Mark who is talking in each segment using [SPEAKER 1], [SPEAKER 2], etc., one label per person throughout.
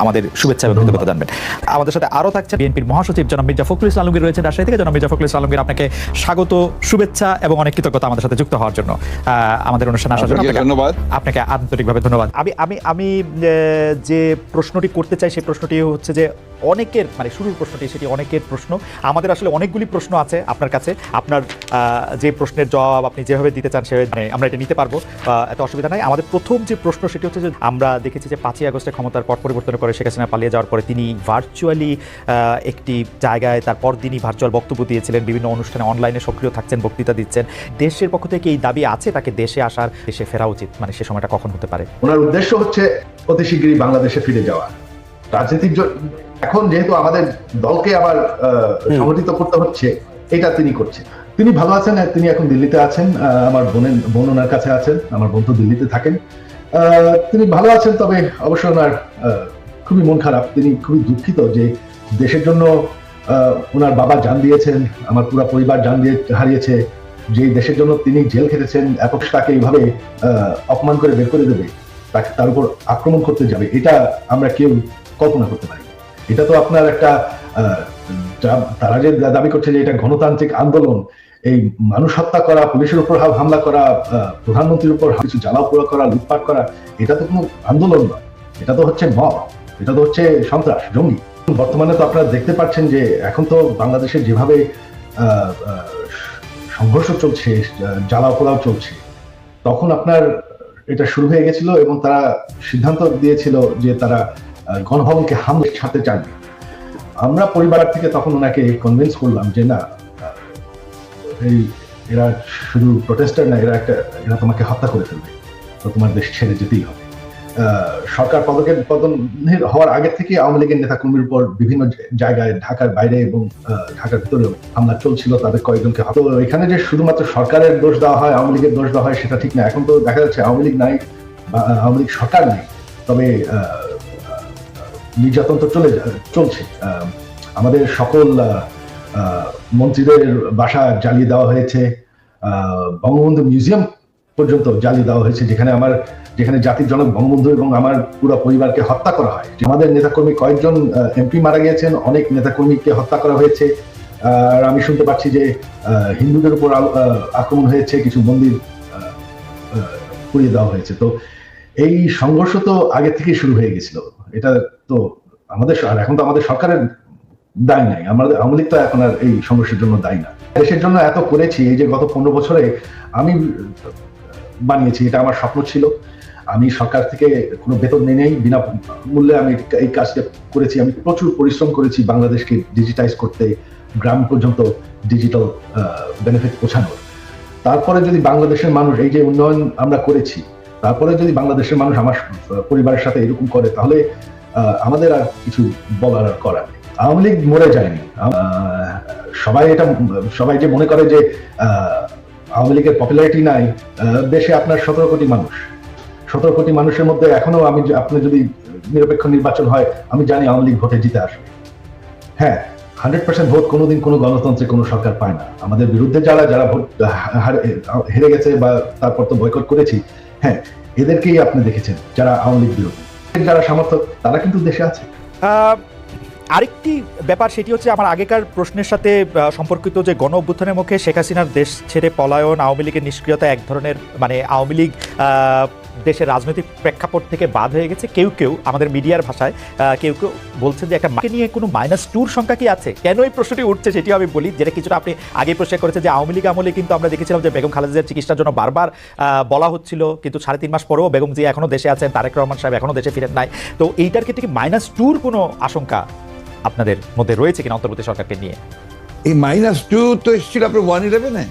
[SPEAKER 1] আমাদের শুভেচ্ছা এবং কৃতজ্ঞতা জানবেন। আমাদের সাথে আরও থাকছে বিএনপির মহাসচিব জনাব মির্জা ফখরুল ইসলাম আলমগীর রয়েছেন রাজশাহী থেকে। জনাব মির্জা ফখরুল ইসলাম আলমগীর, আপনাকে স্বাগত, শুভেচ্ছা এবং অনেক কৃতজ্ঞতা আমাদের সাথে যুক্ত হওয়ার জন্য, আমাদের অনুষ্ঠানে আসার জন্য
[SPEAKER 2] ধন্যবাদ।
[SPEAKER 1] আপনাকে আন্তরিকভাবে ধন্যবাদ। আমি যে প্রশ্নটি করতে চাই সেই প্রশ্নটি হচ্ছে যে অনেকের শুরুর প্রশ্নটি সেটি অনেকের প্রশ্ন। আমাদের আসলে অনেকগুলি প্রশ্ন আছে আপনার কাছে। আপনার যে প্রশ্নের জবাব আপনি যেভাবে দিতে চান সেভাবে আমরা এটা নিতে পারবো, এত অসুবিধা নাই। আমাদের প্রথম যে প্রশ্ন সেটি হচ্ছে যে আমরা দেখেছি যে 5ই আগস্টে ক্ষমতার পট পরিবর্তন করে শেখ হাসিনা পালিয়ে যাওয়ার পরে তিনি ভার্চুয়ালি একটি জায়গায় তার পরদিনই ভার্চুয়াল বক্তব্য দিয়েছিলেন, বিভিন্ন অনুষ্ঠানে অনলাইনে সক্রিয় থাকছেন, বক্তৃতা দিচ্ছেন। দেশের পক্ষ থেকে এই দাবি আছে তাকে দেশে আসার, দেশে ফেরা উচিত, সে সময়টা কখন হতে পারে?
[SPEAKER 3] ওনার উদ্দেশ্য হচ্ছে অতি শীঘ্রই বাংলাদেশে ফিরে যাওয়া। রাজনীতিক এখন যেহেতু আমাদের দলকে আবার সংগঠিত করতে হচ্ছে, এটা তিনি করছেন। তিনি ভালো আছেন, তিনি এখন দিল্লিতে আছেন, আমার বোন ওনার কাছে আছেন, আমার বোন তো দিল্লিতে থাকেন। তিনি ভালো আছেন, তবে অবশ্য ওনার খুবই মন খারাপ। তিনি খুবই দুঃখিত যে দেশের জন্য ওনার বাবা জান দিয়েছেন, আমার পুরো পরিবার জান দিয়ে হারিয়েছে। যে দেশের জন্য তিনি জেল খেটেছেন, এত তাকে এইভাবে অপমান করে বের করে দেবে, তাকে তার উপর আক্রমণ করতে যাবে, এটা আমরা কেউ কল্পনা করতে পারি। এটা তো আপনার একটা তারা যে দাবি করছে যে এটা গণতান্ত্রিক আন্দোলন, এই মানুষ হত্যা করা, পুলিশের উপর হামলা করা, প্রধানমন্ত্রীর উপর কিছু জ্বালাও পোড়া করা, লুটপাট করা, এটা তো কোনো আন্দোলন নয়, এটা তো হচ্ছে মব, এটা তো হচ্ছে সন্ত্রাস, জঙ্গি। বর্তমানে তো আপনারা দেখতে পাচ্ছেন যে এখন তো বাংলাদেশে যেভাবে সংঘর্ষ চলছে, জ্বালাও পোড়াও চলছে, তখন আপনার এটা শুরু হয়ে গেছিল এবং তারা সিদ্ধান্ত দিয়েছিল যে তারা গণভবনকে হামলা ছাড়তে চান। আমরা পরিবার থেকে তখন ওনাকে কনভিন্স করলাম যে না, এরা শুধু প্রোটেস্টার না, এরা তোমাকে হত্যা করে ফেলবে, তো তোমার দেশ ছেড়ে যেতেই হবে। সরকার পতন হওয়ার আগে থেকে আওয়ামী লীগের নেতাকর্মীর উপর বিভিন্ন জায়গায় ঢাকার বাইরে এবং ঢাকার ভিতরেও হামলা চলছিল, তাদের কয়েকজনকে। তো এখানে যে শুধুমাত্র সরকারের দোষ দেওয়া হয়, আওয়ামী লীগের দোষ দেওয়া হয়, সেটা ঠিক না। এখন তো দেখা যাচ্ছে আওয়ামী লীগ নাই, আওয়ামী লীগ সরকার নেই, তবে নির্যাতন তো চলছে। আমাদের সকল মন্ত্রীদের বাসা জ্বালিয়ে দেওয়া হয়েছে, বঙ্গবন্ধু মিউজিয়াম পর্যন্ত জ্বালিয়ে দেওয়া হয়েছে, যেখানে জাতির জনক বঙ্গবন্ধু এবং আমার পুরো পরিবারকে হত্যা করা হয়। আমাদের নেতাকর্মী কয়েকজন এমপি মারা গিয়েছেন, অনেক নেতাকর্মীকে হত্যা করা হয়েছে। আর আমি শুনতে পাচ্ছি যে হিন্দুদের উপর আক্রমণ হয়েছে, কিছু মন্দির পুড়িয়ে দেওয়া হয়েছে। তো এই সংঘর্ষ তো আগে থেকেই শুরু হয়ে গেছিল। এটা তো এখন তো আমাদের সরকারের দায় নাই, আমাদের আওয়ামী লীগ তো এখন আর এই সংঘর্ষের জন্য দায়ী না। দেশের জন্য এত করেছি, এই যে গত 15 বছরে আমি বানিয়েছি, এটা আমার স্বপ্ন ছিল। আমি সরকার থেকে কোনো বেতন নেই, বিনা মূল্যে আমি এই কাজটা করেছি। আমি প্রচুর পরিশ্রম করেছি বাংলাদেশকে ডিজিটাইজ করতে, গ্রাম পর্যন্ত ডিজিটাল বেনিফিট পৌঁছানোর। তারপরে যদি বাংলাদেশের মানুষ, এই যে উন্নয়ন আমরা করেছি, তারপরে যদি বাংলাদেশের মানুষ আমার পরিবারের সাথে এরকম করে, তাহলে আমাদের আর কিছু বলার আর করার নেই। আওয়ামী লীগ মরে যায়নি। সবাই যে মনে করে যে আওয়ামী লীগের পপুলারিটি নাই, দেশে আপনার 17 কোটি মানুষ, 17 কোটি মানুষের মধ্যে এখনো আপনি যদি নিরপেক্ষ নির্বাচন হয়, আমি জানি আওয়ামী লীগ ভোটে জিতে আসবে। হ্যাঁ, 100% ভোট কোনোদিন কোনো গণতন্ত্রে কোনো সরকার পায় না। আমাদের বিরুদ্ধে যারা ভোট হেরে গেছে বা তারপর তো বয়কট করেছি, হ্যাঁ, এদেরকেই আপনি দেখেছেন, যারা আওয়ামী লীগ বিরোধী, যারা সমর্থক, তারা কিন্তু দেশে আছে।
[SPEAKER 1] আরেকটি ব্যাপার সেটি হচ্ছে আমার আগেকার প্রশ্নের সাথে সম্পর্কিত, যে গণ অভ্যুত্থানের মুখে শেখ হাসিনার দেশ ছেড়ে পলায়ন, আওয়ামী লীগের নিষ্ক্রিয়তা, এক ধরনের আওয়ামী লীগ দেশের রাজনৈতিক প্রেক্ষাপট থেকে বাদ হয়ে গেছে। কেউ আমাদের মিডিয়ার ভাষায় কেউ বলছেন যে একটা নিয়ে কোনো -2 সংখ্যা কি আছে? কেন এই প্রশ্নটি উঠছে সেটিও আমি বলি, যেটা কিছুটা আপনি আগে প্রশ্ন করেছেন যে আওয়ামী লীগ আমলে কিন্তু আমরা দেখেছিলাম যে বেগম খালেদা জিয়ার চিকিৎসার জন্য বারবার বলা হচ্ছিল, কিন্তু 3.5 মাস পরেও বেগম জিয়া এখনো দেশে আছেন, তারেক রহমান সাহেব এখনো দেশে ফিরেন নাই। তো এইটার ক্ষেত্রে কি -2 কোনো আশঙ্কা আপনাদের মধ্যে রয়েছে কিনা অন্তর্বর্তী সরকারকে নিয়ে?
[SPEAKER 2] এই -2 তো এসেছিল আপনার 1/11-এ।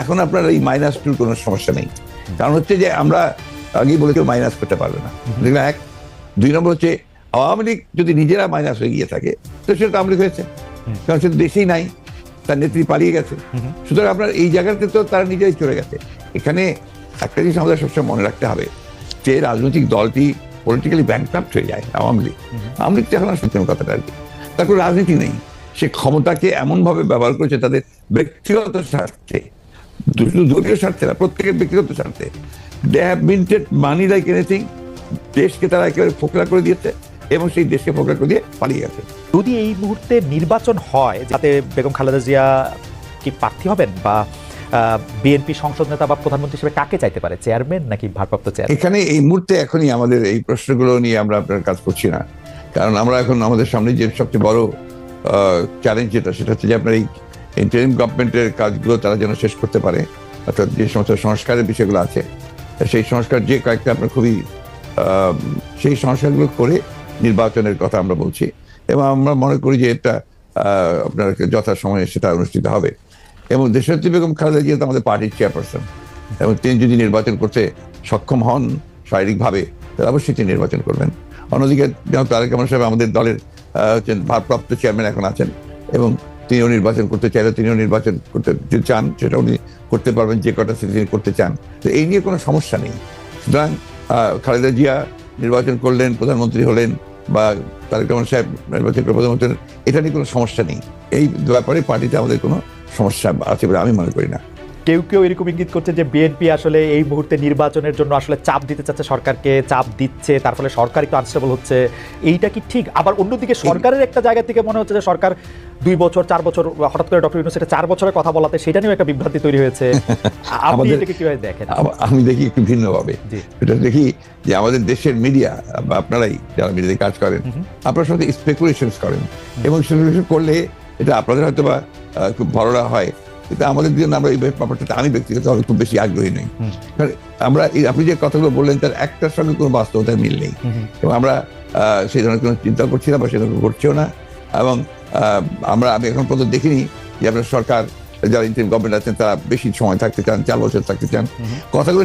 [SPEAKER 2] এখন আপনার এই -2 কোনো সমস্যা নেই। কারণ হচ্ছে যে আমরা আগেই বলে কেউ মাইনাস করতে পারবে না, দেখলে এক। 2 নম্বর হচ্ছে আওয়ামী লীগ যদি নিজেরা মাইনাস হয়ে গিয়ে থাকে, তো সেটা তো আওয়ামী লীগ হয়েছে, কারণ সে দেশেই নাই, তার নেত্রী পালিয়ে গেছে। সুতরাং আপনার এই জায়গাতে তো তারা নিজেরাই চলে গেছে। এখানে একটা জিনিস আমাদের সবসময় মনে রাখতে হবে, যে রাজনৈতিক দলটি পলিটিক্যালি ব্যাংকরাপ্ট হয়ে যায়, আওয়ামী লীগ তো এখন আর সত্যি কথাটা আর কি, তার কোনো রাজনীতি নেই। সে ক্ষমতাকে এমনভাবে ব্যবহার করেছে তাদের ব্যক্তিগত স্বার্থে, দলীয় স্বার্থে না, প্রত্যেকের ব্যক্তিগত স্বার্থে। They have minted money like anything. দেশকে তারা একেবারে ফোকলা করে দিয়েছে, এবং সেই দেশকে প্রকাশ করে দিয়ে পালিয়ে গেছে।
[SPEAKER 1] যদি এই মুহূর্তে নির্বাচন হয়, যাতে বেগম খালেদা জিয়া কি প্রার্থী হবেন, বা বিএনপি সংসদ নেতা বা প্রধানমন্ত্রী হিসেবে কাকে চাইতে পারে, চেয়ারম্যান নাকি ভারপ্রাপ্ত চেয়ারম্যান?
[SPEAKER 2] এখানে এই মুহূর্তে এখনই আমাদের এই প্রশ্নগুলো নিয়ে আমরা আপনার কাজ করছি না, কারণ আমরা এখন আমাদের সামনে যে সবচেয়ে বড় চ্যালেঞ্জ সেটা হচ্ছে যে আপনার এই ইন্টারিম গভর্নমেন্টের কাজগুলো তারা যেন শেষ করতে পারে, অর্থাৎ যে সমস্ত সংস্কারের বিষয়গুলো আছে সেই সংস্কার যে কয়েকটা আপনার খুবই সেই সংস্কারগুলো করে নির্বাচনের কথা আমরা বলছি, এবং আমরা মনে করি যে এটা আপনার যথাসময়ে সেটা অনুষ্ঠিত হবে। এবং দেশনেত্রী বেগম খালেদা জিয়া তো আমাদের পার্টির চেয়ারপারসন, এবং তিনি যদি নির্বাচন করতে সক্ষম হন শারীরিকভাবে, তাহলে অবশ্যই তিনি নির্বাচন করবেন। অন্যদিকে তারেক রহমান সাহেব আমাদের দলের ভারপ্রাপ্ত চেয়ারম্যান এখন আছেন, এবং তিনিও নির্বাচন করতে চাইলে তিনিও নির্বাচন করতে চান, সেটা উনি করতে পারবেন যে কটা তিনি করতে চান। তো এই নিয়ে কোনো সমস্যা নেই। সুতরাং খালেদা জিয়া নির্বাচন করলেন, প্রধানমন্ত্রী হলেন, বা তারেক রহমান সাহেব নির্বাচন করে প্রধানমন্ত্রী হলেন, এটা নিয়ে কোনো সমস্যা নেই। এই ব্যাপারে পার্টিতে আমাদের কোনো সমস্যা আছে বলে আমি মনে করি না।
[SPEAKER 1] কেউ কেউ এরকম ইঙ্গিত করছে যে বিএনপি আসলে এই মুহূর্তে নির্বাচনের জন্য আসলে চাপ দিতে চাচ্ছে, সরকারকে চাপ দিচ্ছে, তার ফলে সরকার একটু আনস্টেবল হচ্ছে। এইটা কি ঠিক? আবার অন্যদিকে সরকারের একটা জায়গা থেকে মনে হচ্ছে যে সরকার 2 বছর 4 বছর, হঠাৎ করে ডক্টর ইউনূস এটা 4 বছরের কথা বলাতে সেটা নিয়েও একটা বিভ্রান্তি তৈরি হয়েছে। আপনি এটাকে কিভাবে দেখেন?
[SPEAKER 2] আমি দেখি একটু ভিন্নভাবে। এটা দেখি যে আমাদের দেশের মিডিয়া বা আপনারাই যারা মিডিয়াতে কাজ করেন, আপনারা সাথে স্পেকুলেশনস করেন, এবং স্পেকুলেশন করলে এটা আপনাদের হয়তো বা খুব ভালোরা হয়, কিন্তু আমাদের জন্য আমরা এই ব্যাপারটা আমি ব্যক্তিগতভাবে খুব বেশি আগ্রহী নই। কারণ আমরা আপনি যে কথাগুলো বললেন তার একটার সঙ্গে কোনো বাস্তবতার মিল নেই, এবং আমরা সেই ধরনের কোনো চিন্তা করছি না বা সেই ধরনের করছিও না। এবং আমি এখন পর্যন্ত দেখিনি যে আপনার সরকার যারা ইন্টারিম গভর্নমেন্ট আছেন তারা বেশি সময় থাকতে চান, 4 বছর থাকতে চান। কথাগুলো